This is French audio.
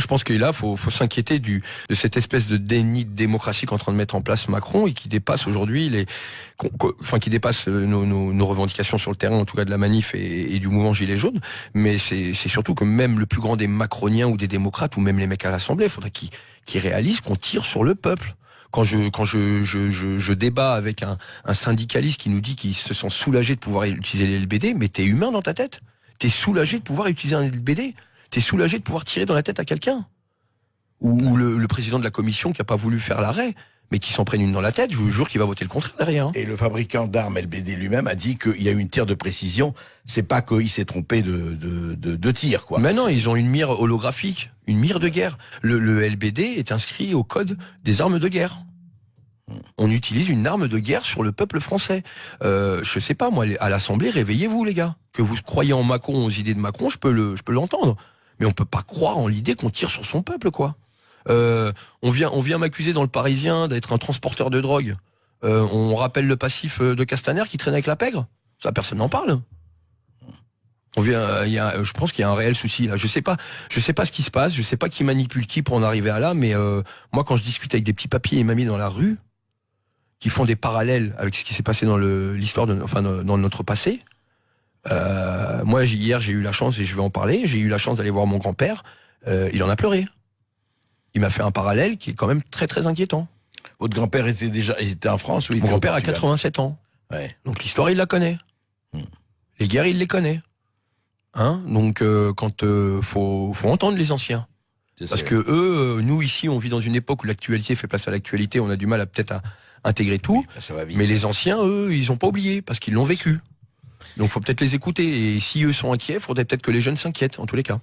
je pense que là, faut s'inquiéter de cette espèce de déni de démocratie qu'est en train de mettre en place Macron et qui dépasse aujourd'hui qui dépasse nos revendications sur le terrain, en tout cas de la manif et du mouvement Gilets jaunes. Mais c'est surtout que même le plus grand des macroniens ou des démocrates ou même les mecs à l'Assemblée, il faudrait qu'ils réalisent qu'on tire sur le peuple. Quand je débat avec un syndicaliste qui nous dit qu'il se sent soulagé de pouvoir utiliser les LBD, mais t'es humain dans ta tête? T'es soulagé de pouvoir utiliser un LBD? T'es soulagé de pouvoir tirer dans la tête à quelqu'un? Ou le président de la commission qui a pas voulu faire l'arrêt, mais qui s'en prenne une dans la tête, je vous jure qu'il va voter le contraire derrière. Et le fabricant d'armes LBD lui-même a dit qu'il y a eu une tir de précision, c'est pas qu'il s'est trompé de tir, quoi. Mais non, ils ont une mire holographique, une mire de guerre. Le LBD est inscrit au code des armes de guerre. On utilise une arme de guerre sur le peuple français. Je sais pas, moi, à l'Assemblée, réveillez-vous, les gars. Que vous croyez en Macron, aux idées de Macron, je peux l'entendre. Mais on peut pas croire en l'idée qu'on tire sur son peuple, quoi. On vient m'accuser dans le Parisien d'être un transporteur de drogue. On rappelle le passif de Castaner qui traîne avec la pègre. Ça, personne n'en parle. Je pense qu'il y a un réel souci là. Je sais pas ce qui se passe. Je sais pas qui manipule qui pour en arriver à là. Mais moi, quand je discute avec des petits papiers et mamies dans la rue, qui font des parallèles avec ce qui s'est passé dans l'histoire dans notre passé. Moi, hier, j'ai eu la chance, et je vais en parler, j'ai eu la chance d'aller voir mon grand-père. Il en a pleuré. Il m'a fait un parallèle qui est quand même très très inquiétant. Votre grand-père était en France ou il Mon était au grand-père a Portugal? 87 ans. Ouais. Donc l'histoire, il la connaît. Les guerres, il les connaît. Hein? Donc faut entendre les anciens. Parce que eux, nous ici, on vit dans une époque où l'actualité fait place à l'actualité. On a du mal à peut-être à intégrer tout. Oui, ça va vite. Mais les anciens, eux, ils ont pas oublié parce qu'ils l'ont vécu. Donc faut peut-être les écouter. Et si eux sont inquiets, faudrait peut-être que les jeunes s'inquiètent en tous les cas.